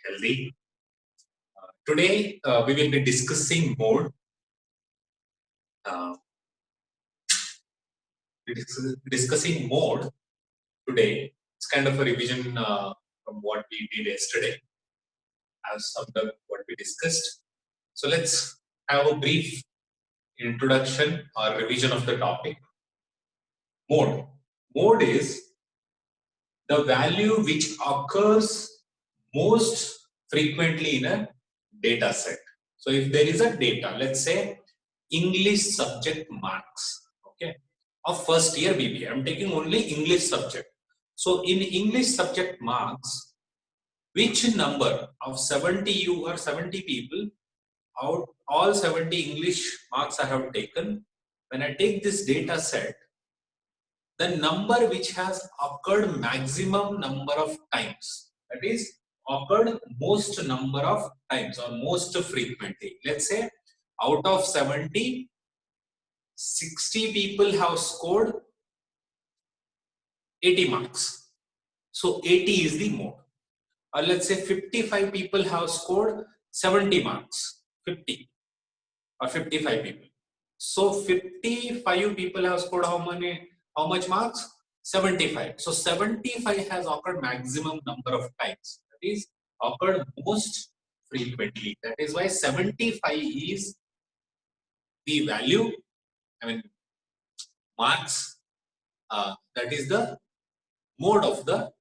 healthy. Today we will be discussing mode. Discussing mode today. It's kind of a revision from what we did yesterday. I've summed up what we discussed. So let's have a brief introduction or revision of the topic. Mode. Mode is the value which occurs most frequently in a data set. So if there is a data, let's say English subject marks, okay, of first year BBA. I'm taking only English subject. So in English subject marks, which number of 70 you or 70 people out all 70 English marks I have taken, when I take this data set, the number which has occurred maximum number of times, that is occurred most number of times or most frequently. Let's say out of 70, 60 people have scored 80 marks. So 80 is the mode. Or let's say 55 people have scored 70 marks, 50 or 55 people. So 55 people have scored how much marks? 75. So 75 has occurred maximum number of times. That is occurred most frequently. That is why 75 is the value, marks, that is the mode of the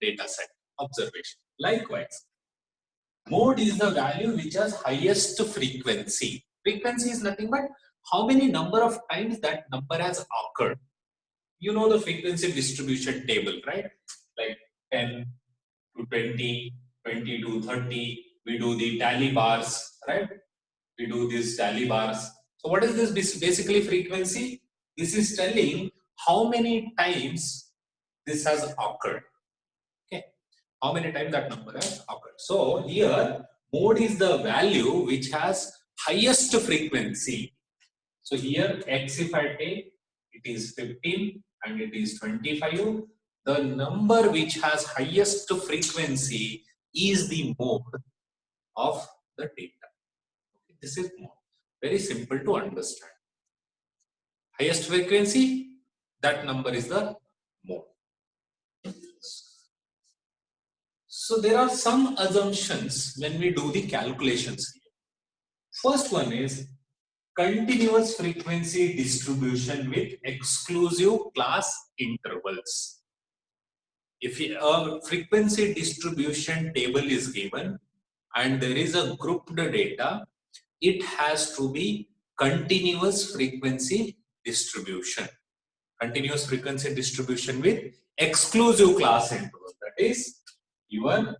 data set observation. Likewise, mode is the value which has highest frequency. Frequency is nothing but how many number of times that number has occurred. You know the frequency distribution table, right? Like 10 to 20, 20 to 30. We do the tally bars, right? We do these tally bars. So what is this basically frequency? This is telling how many times this has occurred. Okay, how many times that number has occurred. So here mode is the value which has highest frequency. So here x, if I take, it is 15 and it is 25. The number which has highest frequency is the mode of the data. Okay, this is mode. Very simple to understand. Highest frequency, that number is the mode. So there are some assumptions when we do the calculations here. First one is continuous frequency distribution with exclusive class intervals. If a frequency distribution table is given and there is a grouped data, it has to be continuous frequency distribution. Continuous frequency distribution with exclusive class interval. That is even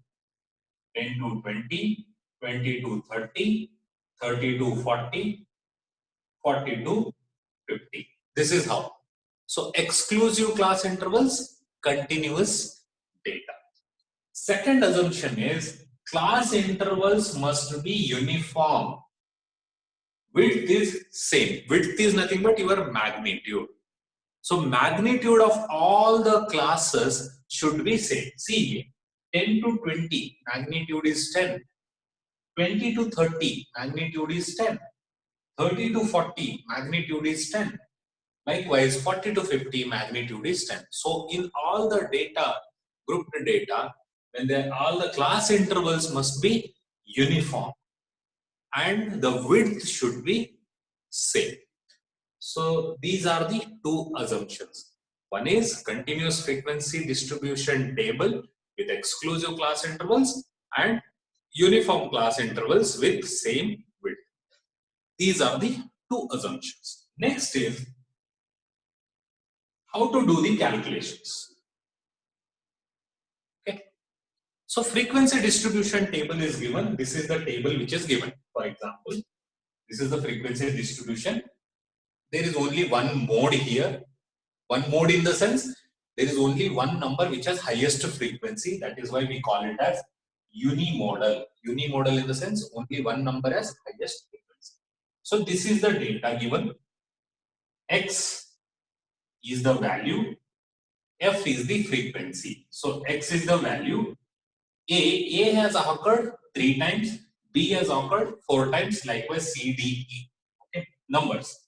10 to 20, 20 to 30, 30 to 40, 40 to 50. This is how. So exclusive class intervals, continuous data. Second assumption is class intervals must be uniform. Width is same. Width is nothing but your magnitude. So magnitude of all the classes should be same. See, 10 to 20 magnitude is 10. 20 to 30 magnitude is 10. 30 to 40 magnitude is 10. Likewise, 40 to 50 magnitude is 10. So in all the data, grouped data, when all the class intervals must be uniform and the width should be same. So these are the two assumptions. One is continuous frequency distribution table with exclusive class intervals and uniform class intervals with same width. These are the two assumptions. Next is how to do the calculations. Okay. So frequency distribution table is given. This is the table which is given. For example, this is the frequency distribution. There is only one mode here. One mode in the sense there is only one number which has highest frequency. That is why we call it as unimodal. Unimodal in the sense only one number has highest frequency. So this is the data given. X is the value. F is the frequency. So X is the value. A has occurred 3 times, B has occurred 4 times, likewise C, D, E. Okay, numbers.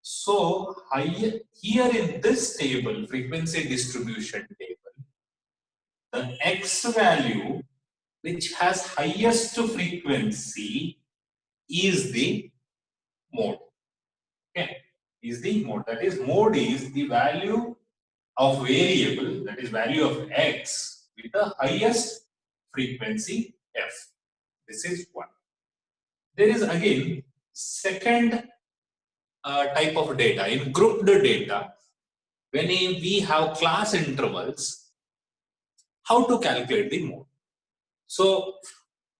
So here in this table, frequency distribution table, the X value which has highest frequency is the mode. Okay, is the mode. That is, mode is the value of variable, that is value of X with the highest frequency F. This is one. There is again second type of data in grouped data. When we have class intervals, how to calculate the mode? So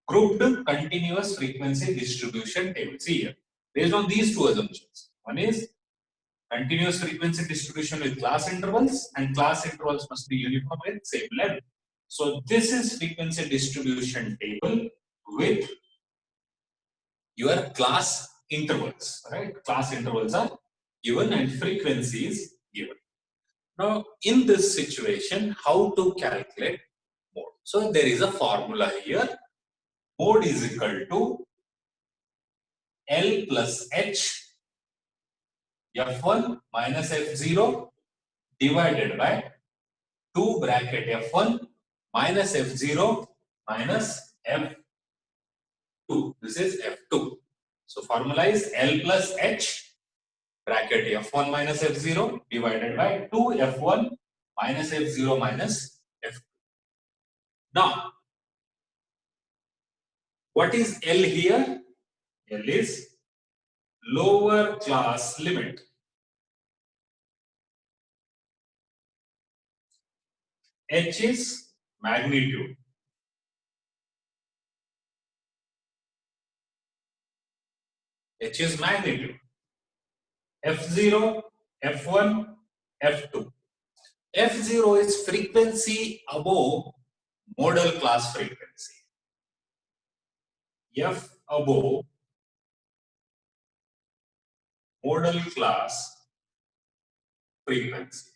grouped continuous frequency distribution table. See here, based on these two assumptions. One is continuous frequency distribution with class intervals, and class intervals must be uniform with same length. So this is frequency distribution table with your class intervals, right? Class intervals are given and frequency is given. Now, in this situation, how to calculate mode? So there is a formula here. Mode is equal to L plus H F1 minus F0 divided by 2 bracket F1 minus F0 minus F2. This is F2. So formula is L plus H bracket F1 minus F0 divided by 2 F1 minus F0 minus F2. Now, what is L here? L is lower class limit. H is magnitude. H is magnitude. F0, F1, F2. F0 is frequency above modal class frequency. F above modal class frequency.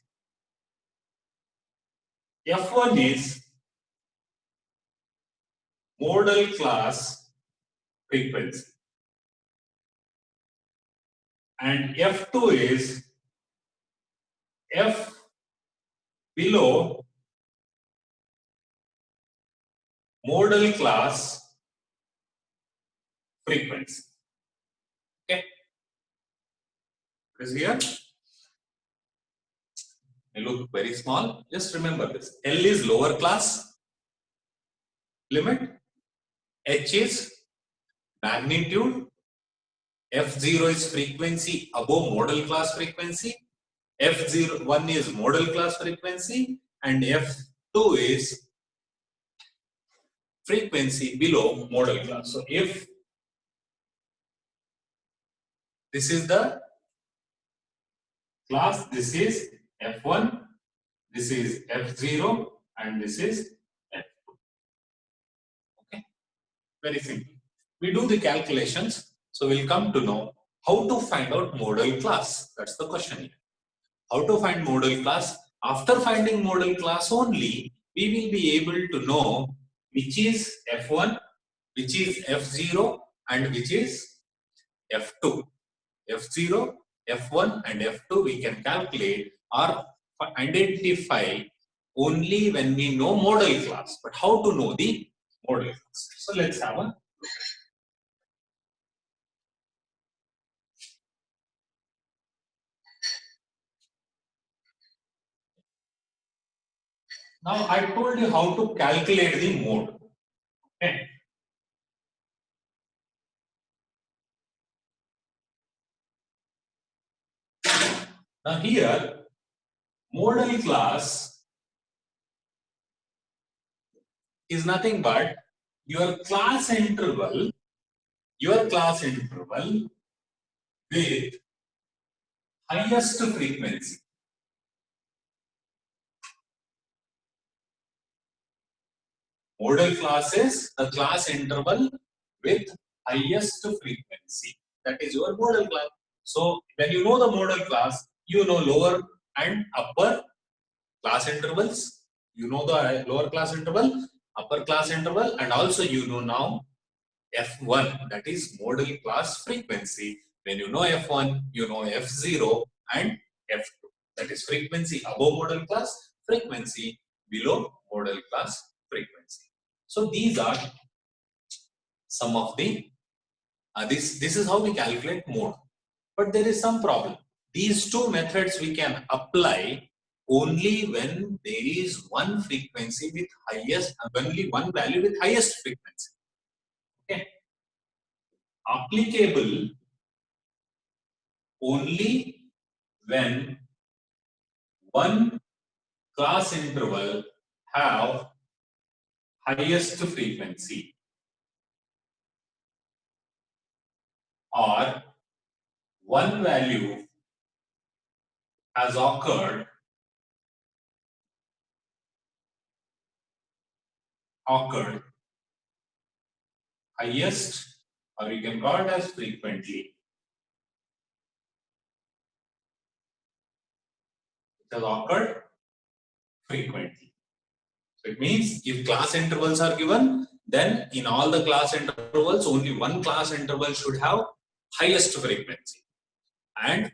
F1 is modal class frequency. And F2 is F below modal class frequency. Okay. Is here? They look very small. Just remember this. L is lower class limit. H is magnitude. F0 is frequency above modal class frequency. F01 is modal class frequency. And F2 is frequency below modal class. So if this is the class, this is F1, this is F0, and this is F2. Okay, very simple. We do the calculations, so we'll come to know how to find out modal class. That's the question here. How to find modal class? After finding modal class only, we will be able to know which is F1, which is F0, and which is F2. F0, F1, and F2 we can calculate or identify only when we know modal class. But how to know the modal class? So let's have a look. Now I told you how to calculate the mode. Okay. Now here, modal class is nothing but your class interval with highest frequency. Modal class is the class interval with highest frequency. That is your modal class. So when you know the modal class, you know lower and upper class intervals. You know the lower class interval, upper class interval, and also you know now F1, that is modal class frequency. When you know F1, you know F0 and F2. That is frequency above modal class, frequency below modal class frequency. So these are some of the, this is how we calculate mode. But there is some problem. These two methods we can apply only when there is one frequency with highest, only one value with highest frequency. Okay. Applicable only when one class interval have highest frequency, or one value has occurred highest, or you can call it as frequently. It has occurred frequently. So it means if class intervals are given, then in all the class intervals, only one class interval should have highest frequency. And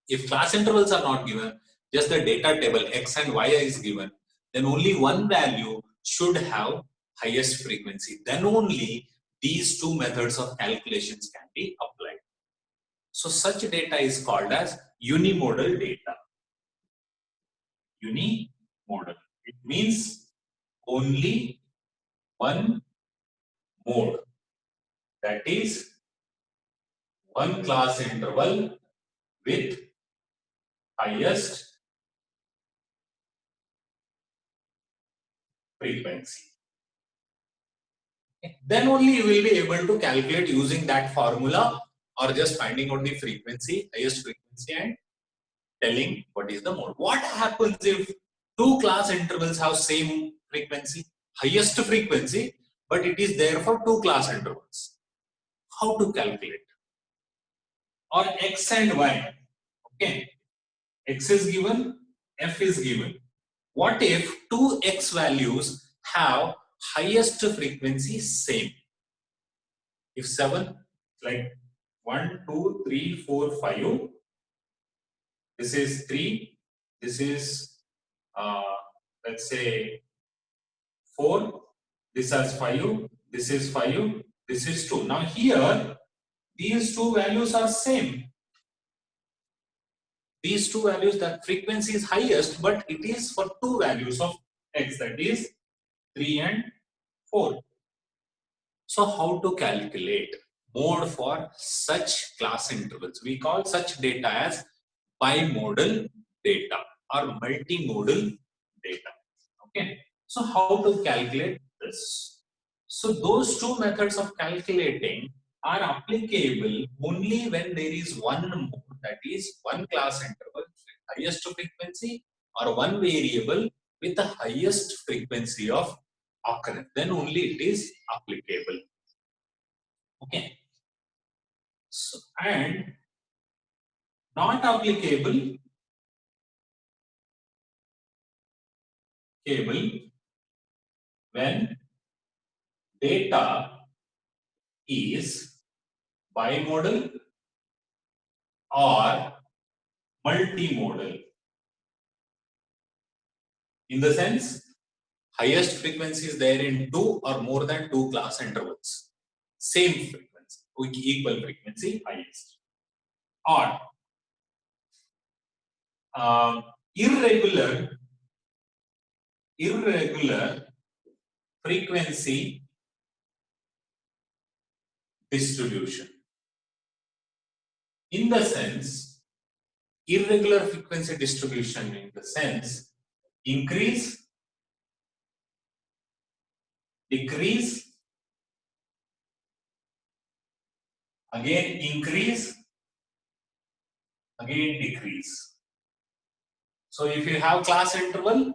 if class intervals are not given, just the data table X and Y is given, then only one value should have highest frequency. Then only these two methods of calculations can be applied. So such data is called as unimodal data. Unimodal. It means only one mode. That is one class interval with highest frequency. Then only you will be able to calculate using that formula, or just finding out the frequency, highest frequency, and telling what is the mode. What happens if two class intervals have same frequency, highest frequency, but it is there for two class intervals? How to calculate? Or X and Y, okay, X is given, F is given. What if two X values have highest frequency same? If 7, like 1, 2, 3, 4, 5, this is 3, this is let's say 4, this is 5, this is 5, this is 2. Now here, these two values are same. These two values, the frequency is highest, but it is for two values of X, that is 3 and 4. So how to calculate mode for such class intervals? We call such data as bimodal data or multimodal data. Okay. So how to calculate this? So those two methods of calculating are applicable only when there is one mode, that is one class interval with highest frequency, or one variable with the highest frequency of occurrence. Then only it is applicable. Okay. So, and not applicable when data is bimodal or multimodal. In the sense, highest frequency is there in two or more than two class intervals. Same frequency, equal frequency, highest. Or irregular frequency distribution. In the sense, irregular frequency distribution in the sense, increase, decrease, again increase, again decrease. So if you have class interval,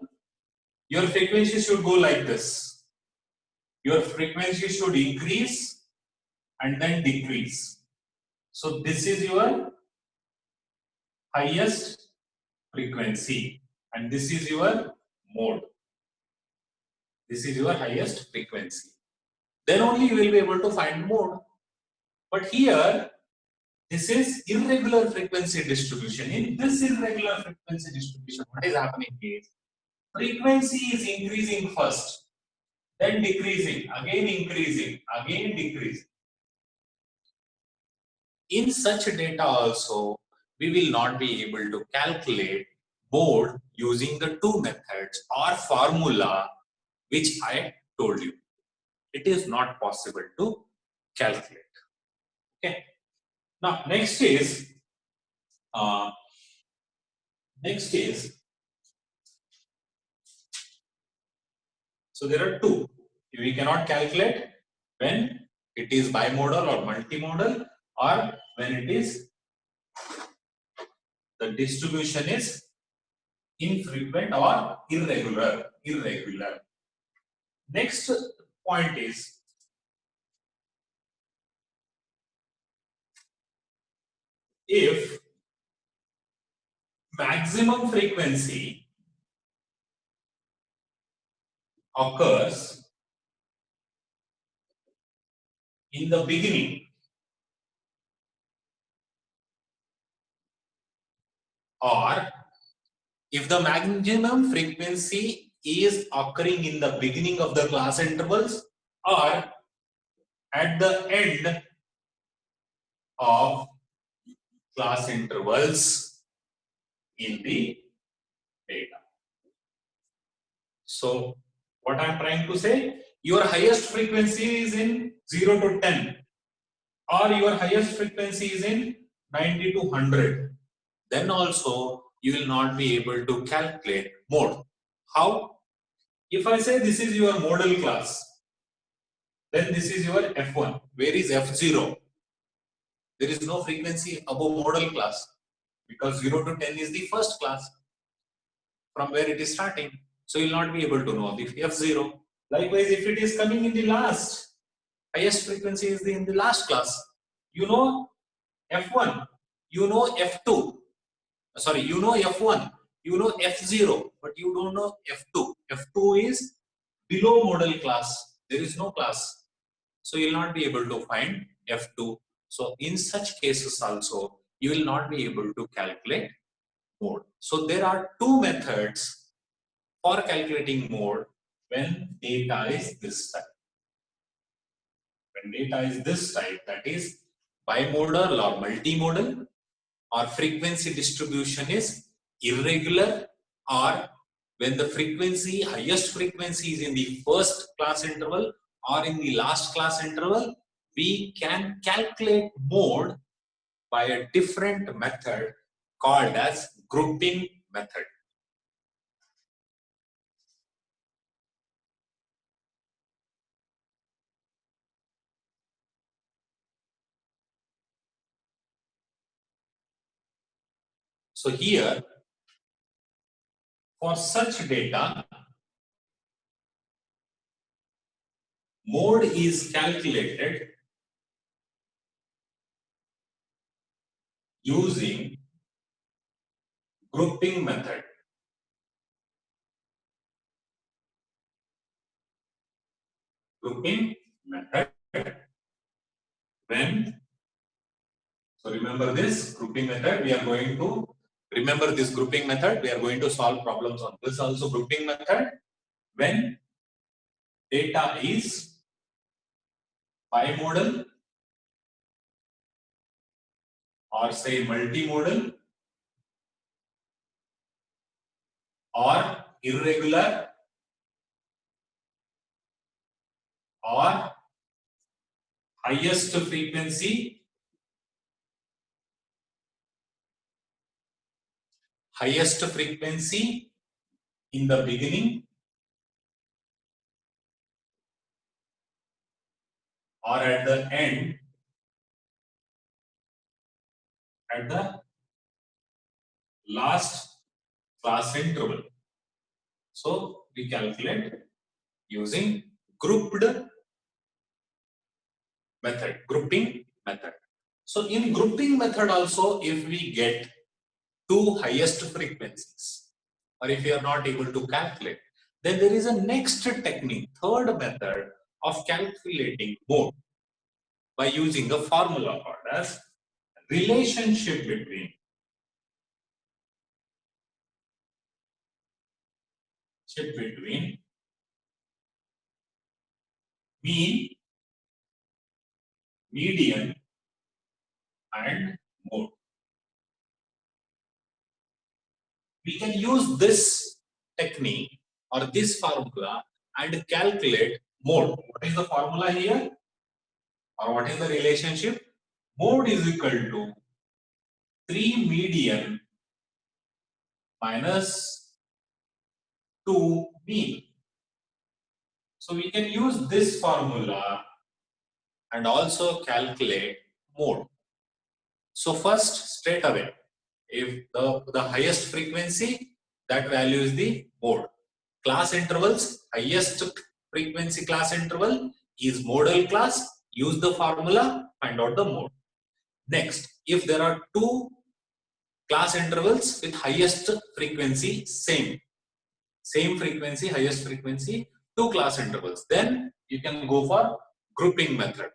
your frequency should go like this. Your frequency should increase and then decrease. So this is your highest frequency and this is your mode. This is your highest frequency. Then only you will be able to find mode. But here, this is irregular frequency distribution. In this irregular frequency distribution, what is happening is frequency is increasing first, then decreasing, again increasing, again decreasing. In such data also, we will not be able to calculate mode using the two methods or formula which I told you. It is not possible to calculate. Okay. Now next is so there are two. We cannot calculate when it is bimodal or multimodal, or when it is the distribution is infrequent or irregular. Next point is if maximum frequency occurs in the beginning or if the maximum frequency is occurring in the beginning of the class intervals or at the end of class intervals in the data. So what I'm trying to say, your highest frequency is in 0 to 10 or your highest frequency is in 90 to 100. Then also you will not be able to calculate mode. How? If I say this is your modal class, then this is your F1. Where is F0? There is no frequency above modal class because 0 to 10 is the first class from where it is starting. So you will not be able to know the F0. Likewise, if it is coming in the last, highest frequency is in the last class. You know F1, you know F2. Sorry, you know F1, you know F0, but you don't know F2. F2 is below modal class. There is no class. So you will not be able to find F2. So in such cases also, you will not be able to calculate mode. So there are two methods for calculating mode when data is this type. When data is this type, that is bimodal or multimodal, or frequency distribution is irregular, or when the frequency, highest frequency is in the first class interval or in the last class interval, we can calculate mode by a different method called as grouping method. So here, for such data, mode is calculated using grouping method. Grouping method. When, so remember this grouping method, we are going to remember this grouping method, we are going to solve problems on this also. Grouping method when data is bimodal or say multimodal or irregular or highest frequency in the beginning or at the end at the last class interval. So we calculate using grouped method, grouping method. So in grouping method also, if we get two highest frequencies, or if you are not able to calculate, Then there is a next technique, third method of calculating mode by using a formula called as relationship between mean, median, and mode. We can use this technique or this formula and calculate mode. What is the formula here? Or what is the relationship? Mode is equal to 3 median minus 2 mean. So we can use this formula and also calculate mode. So first, straight away, if the highest frequency, that value is the mode. Class intervals, highest frequency class interval is modal class. Use the formula, find out the mode. Next, if there are two class intervals with highest frequency, same frequency, highest frequency, two class intervals, then you can go for grouping method.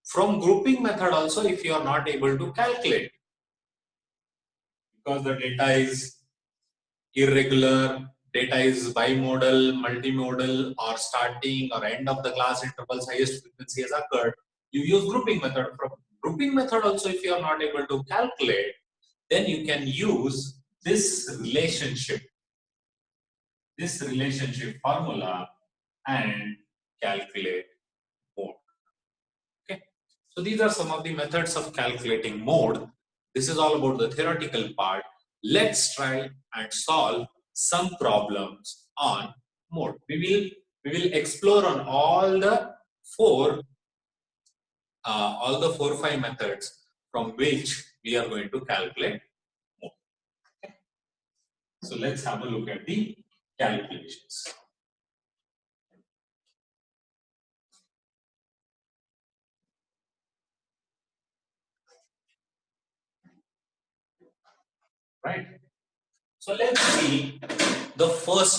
From grouping method also, if you are not able to calculate, because the data is irregular, data is bimodal, multimodal, or starting or end of the class intervals, highest frequency has occurred, you use grouping method. From grouping method also, if you are not able to calculate, then you can use this relationship formula and calculate mode. Okay. So these are some of the methods of calculating mode. This is all about the theoretical part. Let's try and solve some problems on mode. We will explore on all the four or five methods from which we are going to calculate mode. Okay. So let's have a look at the calculations. Right. So let's see the first